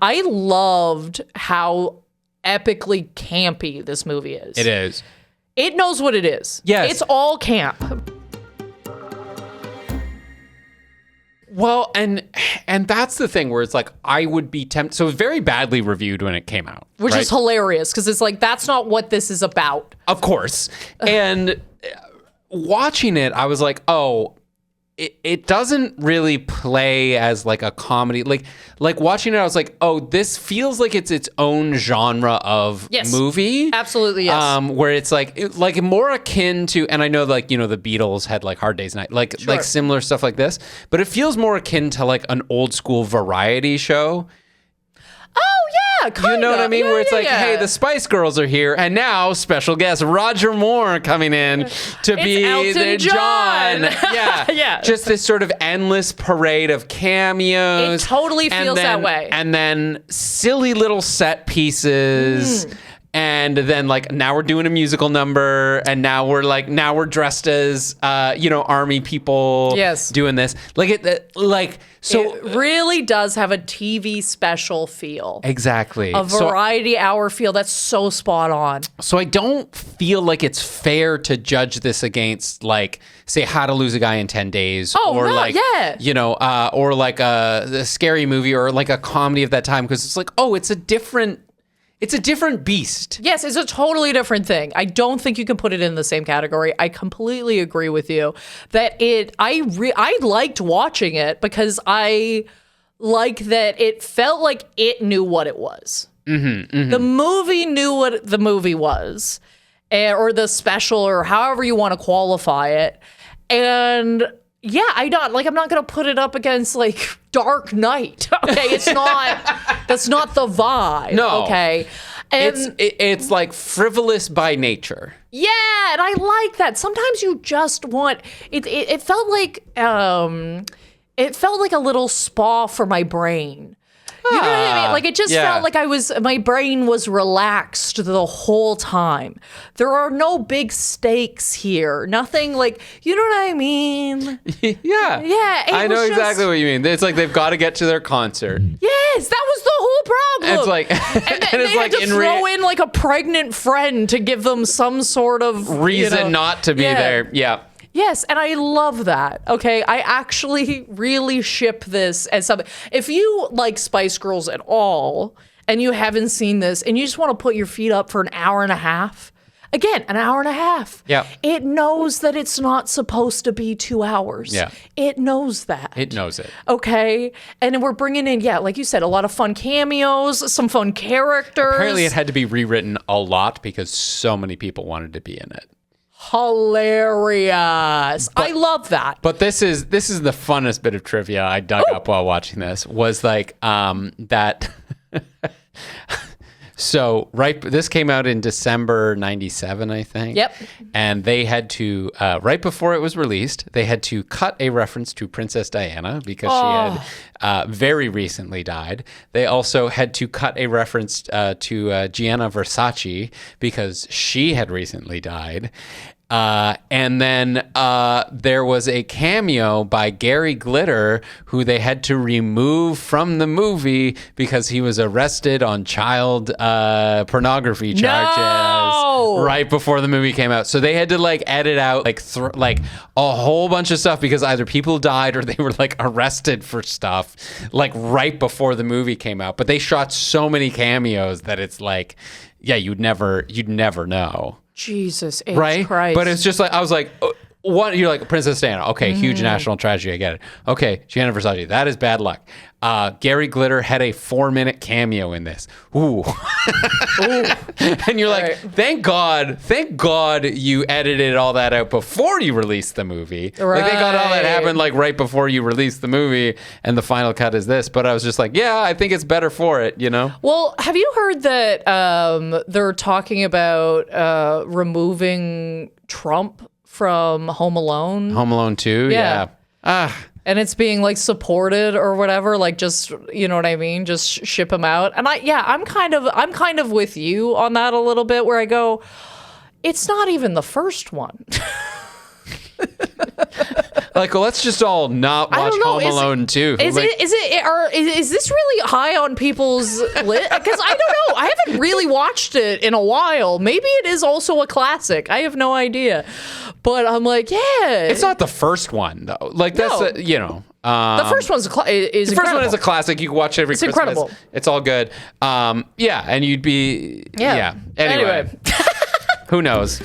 I loved how epically campy this movie is. It is. It knows what it is. Yes. It's all camp. Well, and that's the thing where it's like, I would be tempted. So it was very badly reviewed when it came out. Which right? is hilarious because it's like, that's not what this is about. Of course. And watching it, I was like, oh, it doesn't really play as like a comedy. Like watching it, I was like, oh, this feels like it's its own genre of movie. Absolutely, yes. Where it's like more akin to, and I know like, you know, the Beatles had like Hard Day's Night, like similar stuff like this, but it feels more akin to like an old school variety show. Oh, yeah, kind of. You know what I mean? Yeah, where it's like, yeah. hey, the Spice Girls are here, and now special guest Roger Moore coming in to be Elton the John. Yeah. Yeah. Just this sort of endless parade of cameos. It totally feels that way. And then silly little set pieces. And then like now we're doing a musical number, and now we're dressed as army people. Yes. Doing this so it really does have a TV special feel. exactly A variety hour feel that's so spot on. So I don't feel like it's fair to judge this against like, say, How to Lose a Guy in 10 Days, or or like a scary movie or like a comedy of that time, because it's like, oh, it's a different beast. Yes, it's a totally different thing. I don't think you can put it in the same category. I completely agree with you that I liked watching it because I like that it felt like it knew what it was. The movie knew what the movie was, or the special, or however you want to qualify it. And yeah, I'm not going to put it up against like Dark Knight. Okay, it's not. That's not the vibe. No. Okay. And it's like frivolous by nature. yeah, and I like that. Sometimes you just want it. It felt like a little spa for my brain. You know what I mean? Like it just felt like my brain was relaxed the whole time. There are no big stakes here. Nothing like, you know what I mean? Yeah. Yeah. I know exactly what you mean. It's like they've got to get to their concert. Yes, that was the whole problem. It's like, and it's they like had to throw in like a pregnant friend to give them some sort of reason not to be there. Yeah. Yes, and I love that. Okay, I actually really ship this as something. If you like Spice Girls at all and you haven't seen this and you just want to put your feet up for an hour and a half, again, an hour and a half. Yeah. It knows that it's not supposed to be 2 hours. Yeah. It knows that. It knows it. Okay, and we're bringing in, like you said, a lot of fun cameos, some fun characters. Apparently it had to be rewritten a lot because so many people wanted to be in it. Hilarious. I love that. But this is the funnest bit of trivia I dug up while watching this, was like that. So this came out in December 97, I think. Yep. And they had to, right before it was released, they had to cut a reference to Princess Diana because she had very recently died. They also had to cut a reference to Gianni Versace because she had recently died. And then there was a cameo by Gary Glitter, who they had to remove from the movie because he was arrested on child pornography charges right before the movie came out. So they had to like edit out like a whole bunch of stuff because either people died or they were like arrested for stuff like right before the movie came out. But they shot so many cameos that it's like, yeah, you'd never know. Jesus H. Right? Christ. But it's just like, I was like, what? You're like, Princess Diana. Okay, huge national tragedy. I get it. Okay, Gianni Versace. That is bad luck. Gary Glitter had a 4-minute cameo in this. Ooh. And you're like, thank God you edited all that out before you released the movie. Right. Like, thank God all that happened like right before you released the movie, and the final cut is this. But I was just like, yeah, I think it's better for it, you know? Well, have you heard that they're talking about removing Trump from Home Alone? Home Alone 2? Yeah. And it's being like supported or whatever, like just, you know what I mean? Just ship him out. And I'm kind of with you on that a little bit, where I go, it's not even the first one. Like, well, let's just all not watch Home Alone 2. Is this really high on people's list? Because I don't know. I haven't really watched it in a while. Maybe it is also a classic. I have no idea. But I'm like, yeah. It's not the first one, though. Like, that's, the first one's is the first one is a classic. You can watch it every Christmas. Incredible. It's all good. Yeah, and you'd be... Yeah. Anyway. Who knows?